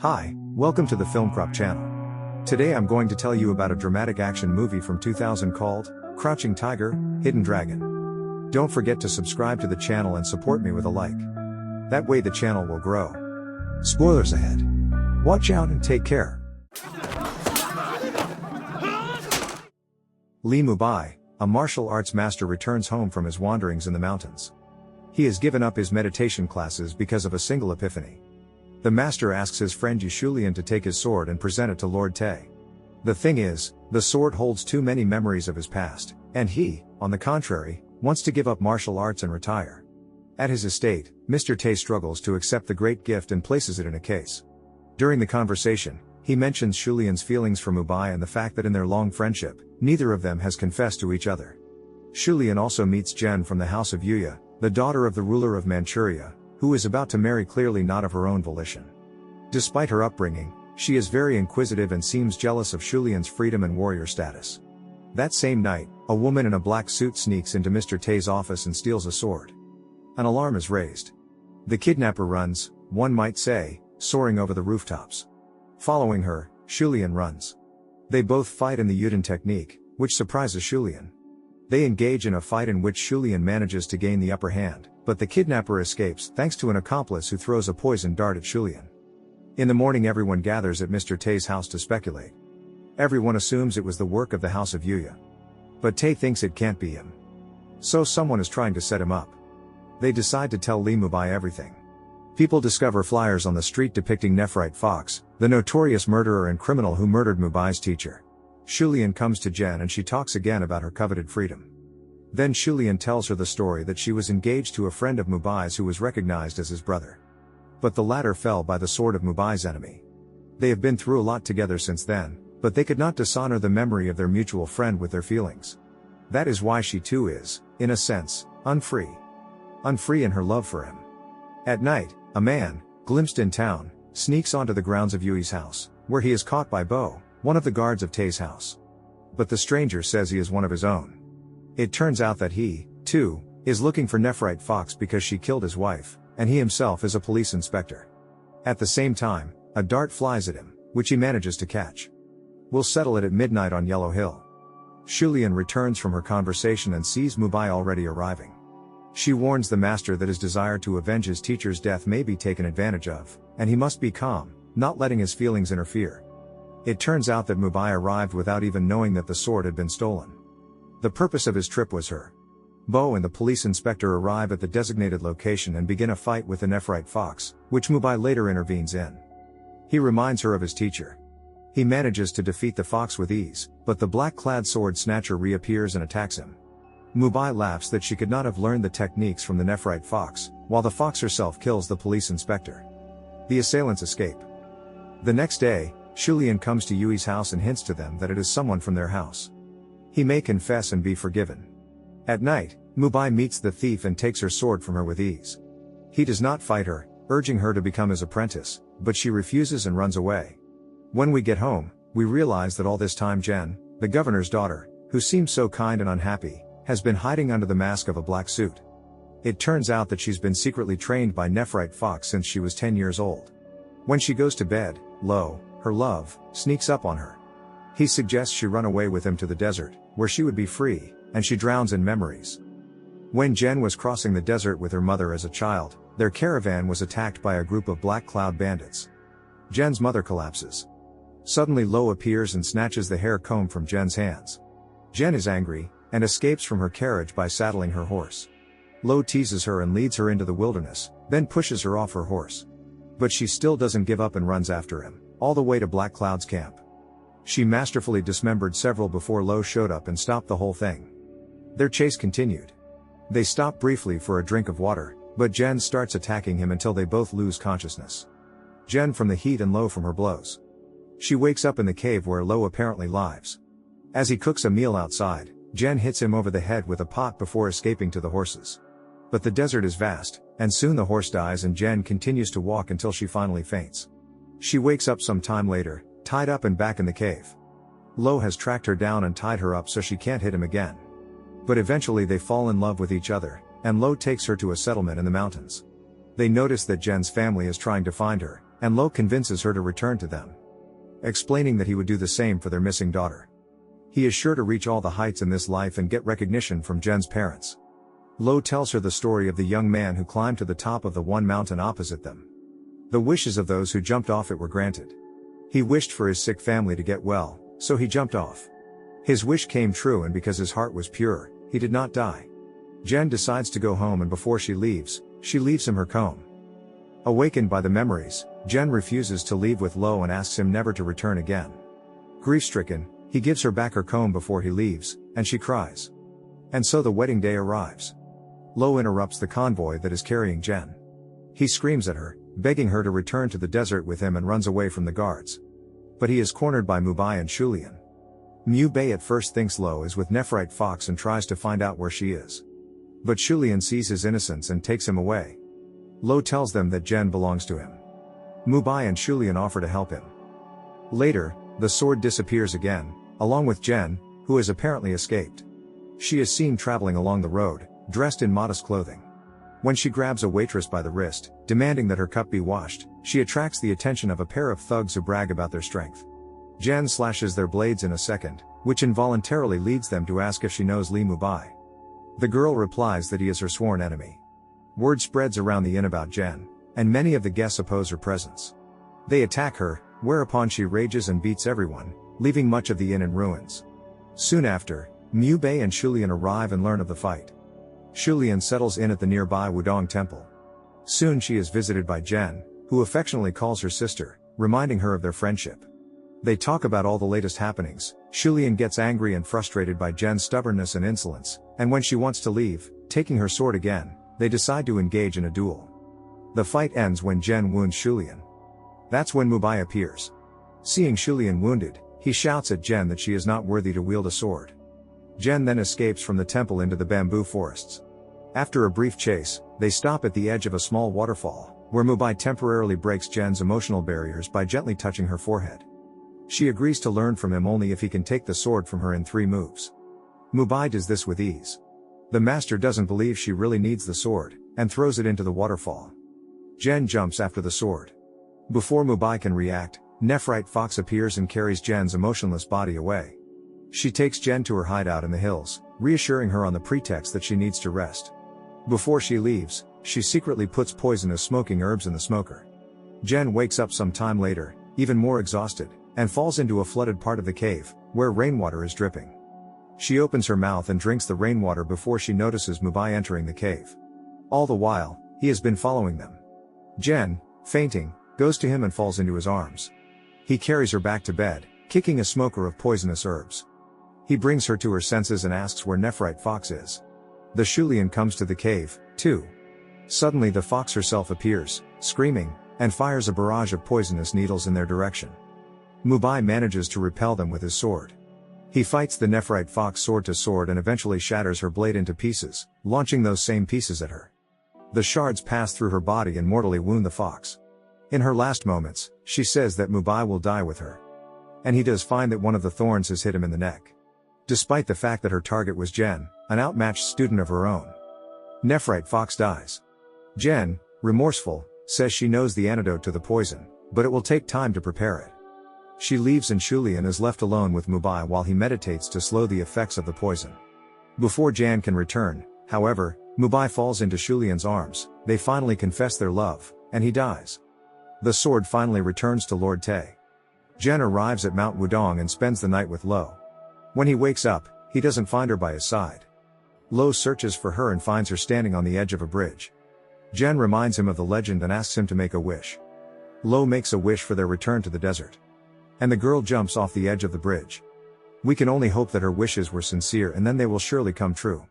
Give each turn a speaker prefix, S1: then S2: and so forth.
S1: Hi, welcome to the FilmCrop channel. Today I'm going to tell you about a dramatic action movie from 2000 called Crouching Tiger, Hidden Dragon. Don't forget to subscribe to the channel and support me with a like. That way the channel will grow. Spoilers ahead. Watch out and take care. Lee Mubai, a martial arts master, returns home from his wanderings in the mountains. He has given up his meditation classes because of a single epiphany. The master asks his friend Yushulian to take his sword and present it to Lord Tay. The thing is, the sword holds too many memories of his past, and he, on the contrary, wants to give up martial arts and retire. At his estate, Mr. Tay struggles to accept the great gift and places it in a case. During the conversation, he mentions Shulian's feelings for Mubai and the fact that in their long friendship, neither of them has confessed to each other. Shulian also meets Jen from the house of Yuya, the daughter of the ruler of Manchuria, who is about to marry, clearly not of her own volition. Despite her upbringing, she is very inquisitive and seems jealous of Shulian's freedom and warrior status. That same night, a woman in a black suit sneaks into Mr. Tay's office and steals a sword. An alarm is raised. The kidnapper runs, one might say, soaring over the rooftops. Following her, Shulian runs. They both fight in the Yuden technique, which surprises Shulian. They engage in a fight in which Shulian manages to gain the upper hand, but the kidnapper escapes thanks to an accomplice who throws a poison dart at Shulian. In the morning, everyone gathers at Mr. Tay's house to speculate. Everyone assumes it was the work of the house of Yuya. But Tay thinks it can't be him. So someone is trying to set him up. They decide to tell Lee Mubai everything. People discover flyers on the street depicting Nephrite Fox, the notorious murderer and criminal who murdered Mubai's teacher. Shulian comes to Jen and she talks again about her coveted freedom. Then Shulian tells her the story that she was engaged to a friend of Mubai's who was recognized as his brother. But the latter fell by the sword of Mubai's enemy. They have been through a lot together since then, but they could not dishonor the memory of their mutual friend with their feelings. That is why she too is, in a sense, unfree. Unfree in her love for him. At night, a man, glimpsed in town, sneaks onto the grounds of Yui's house, where he is caught by Bo, one of the guards of Tay's house. But the stranger says he is one of his own. It turns out that he, too, is looking for Nephrite Fox because she killed his wife, and he himself is a police inspector. At the same time, a dart flies at him, which he manages to catch. We'll settle it at midnight on Yellow Hill. Shulian returns from her conversation and sees Mubai already arriving. She warns the master that his desire to avenge his teacher's death may be taken advantage of, and he must be calm, not letting his feelings interfere. It turns out that Mubai arrived without even knowing that the sword had been stolen. The purpose of his trip was her. Bo and the police inspector arrive at the designated location and begin a fight with the Nephrite Fox, which Mubai later intervenes in. He reminds her of his teacher. He manages to defeat the fox with ease, but the black-clad sword snatcher reappears and attacks him. Mubai laughs that she could not have learned the techniques from the Nephrite Fox, while the fox herself kills the police inspector. The assailants escape. The next day, Shulian comes to Yui's house and hints to them that it is someone from their house. He may confess and be forgiven. At night, Mubai meets the thief and takes her sword from her with ease. He does not fight her, urging her to become his apprentice, but she refuses and runs away. When we get home, we realize that all this time Jen, the governor's daughter, who seems so kind and unhappy, has been hiding under the mask of a black suit. It turns out that she's been secretly trained by Nephrite Fox since she was 10 years old. When she goes to bed, Lo, her love, sneaks up on her. He suggests she run away with him to the desert, where she would be free, and she drowns in memories. When Jen was crossing the desert with her mother as a child, their caravan was attacked by a group of Black Cloud bandits. Jen's mother collapses. Suddenly Lo appears and snatches the hair comb from Jen's hands. Jen is angry, and escapes from her carriage by saddling her horse. Lo teases her and leads her into the wilderness, then pushes her off her horse. But she still doesn't give up and runs after him, all the way to Black Cloud's camp. She masterfully dismembered several before Lo showed up and stopped the whole thing. Their chase continued. They stop briefly for a drink of water, but Jen starts attacking him until they both lose consciousness. Jen from the heat and Lo from her blows. She wakes up in the cave where Lo apparently lives. As he cooks a meal outside, Jen hits him over the head with a pot before escaping to the horses. But the desert is vast, and soon the horse dies and Jen continues to walk until she finally faints. She wakes up some time later, tied up and back in the cave. Lo has tracked her down and tied her up so she can't hit him again. But eventually they fall in love with each other, and Lo takes her to a settlement in the mountains. They notice that Jen's family is trying to find her, and Lo convinces her to return to them, explaining that he would do the same for their missing daughter. He is sure to reach all the heights in this life and get recognition from Jen's parents. Lo tells her the story of the young man who climbed to the top of the one mountain opposite them. The wishes of those who jumped off it were granted. He wished for his sick family to get well, so he jumped off. His wish came true, and because his heart was pure, he did not die. Jen decides to go home, and before she leaves him her comb. Awakened by the memories, Jen refuses to leave with Lo and asks him never to return again. Grief-stricken, he gives her back her comb before he leaves, and she cries. And so the wedding day arrives. Lo interrupts the convoy that is carrying Jen. He screams at her, begging her to return to the desert with him, and runs away from the guards. But he is cornered by Mubai and Shulian. Mubai at first thinks Lo is with Nephrite Fox and tries to find out where she is. But Shulian sees his innocence and takes him away. Lo tells them that Jen belongs to him. Mubai and Shulian offer to help him. Later, the sword disappears again, along with Jen, who has apparently escaped. She is seen traveling along the road, dressed in modest clothing. When she grabs a waitress by the wrist, demanding that her cup be washed, she attracts the attention of a pair of thugs who brag about their strength. Jen slashes their blades in a second, which involuntarily leads them to ask if she knows Li Mubai. The girl replies that he is her sworn enemy. Word spreads around the inn about Jen, and many of the guests oppose her presence. They attack her, whereupon she rages and beats everyone, leaving much of the inn in ruins. Soon after, Mubai and Shulian arrive and learn of the fight. Shulian settles in at the nearby Wudong temple. Soon she is visited by Jen, who affectionately calls her sister, reminding her of their friendship. They talk about all the latest happenings. Shulian gets angry and frustrated by Jen's stubbornness and insolence, and when she wants to leave, taking her sword again, they decide to engage in a duel. The fight ends when Jen wounds Shulian. That's when Mubai appears. Seeing Shulian wounded, he shouts at Jen that she is not worthy to wield a sword. Jen then escapes from the temple into the bamboo forests. After a brief chase, they stop at the edge of a small waterfall, where Mubai temporarily breaks Jen's emotional barriers by gently touching her forehead. She agrees to learn from him only if he can take the sword from her in 3 moves. Mubai does this with ease. The master doesn't believe she really needs the sword, and throws it into the waterfall. Jen jumps after the sword. Before Mubai can react, Nephrite Fox appears and carries Jen's emotionless body away. She takes Jen to her hideout in the hills, reassuring her on the pretext that she needs to rest. Before she leaves, she secretly puts poisonous smoking herbs in the smoker. Jen wakes up some time later, even more exhausted, and falls into a flooded part of the cave, where rainwater is dripping. She opens her mouth and drinks the rainwater before she notices Mubai entering the cave. All the while, he has been following them. Jen, fainting, goes to him and falls into his arms. He carries her back to bed, kicking a smoker of poisonous herbs. He brings her to her senses and asks where Nephrite Fox is. The Shulian comes to the cave, too. Suddenly the fox herself appears, screaming, and fires a barrage of poisonous needles in their direction. Mubai manages to repel them with his sword. He fights the Nephrite Fox sword to sword and eventually shatters her blade into pieces, launching those same pieces at her. The shards pass through her body and mortally wound the fox. In her last moments, she says that Mubai will die with her. And he does find that one of the thorns has hit him in the neck. Despite the fact that her target was Jen, an outmatched student of her own. Nephrite Fox dies. Jen, remorseful, says she knows the antidote to the poison, but it will take time to prepare it. She leaves and Shulian is left alone with Mubai while he meditates to slow the effects of the poison. Before Jan can return, however, Mubai falls into Shulian's arms, they finally confess their love, and he dies. The sword finally returns to Lord Tay. Jen arrives at Mount Wudong and spends the night with Lo. When he wakes up, he doesn't find her by his side. Lo searches for her and finds her standing on the edge of a bridge. Jen reminds him of the legend and asks him to make a wish. Lo makes a wish for their return to the desert. And the girl jumps off the edge of the bridge. We can only hope that her wishes were sincere and then they will surely come true.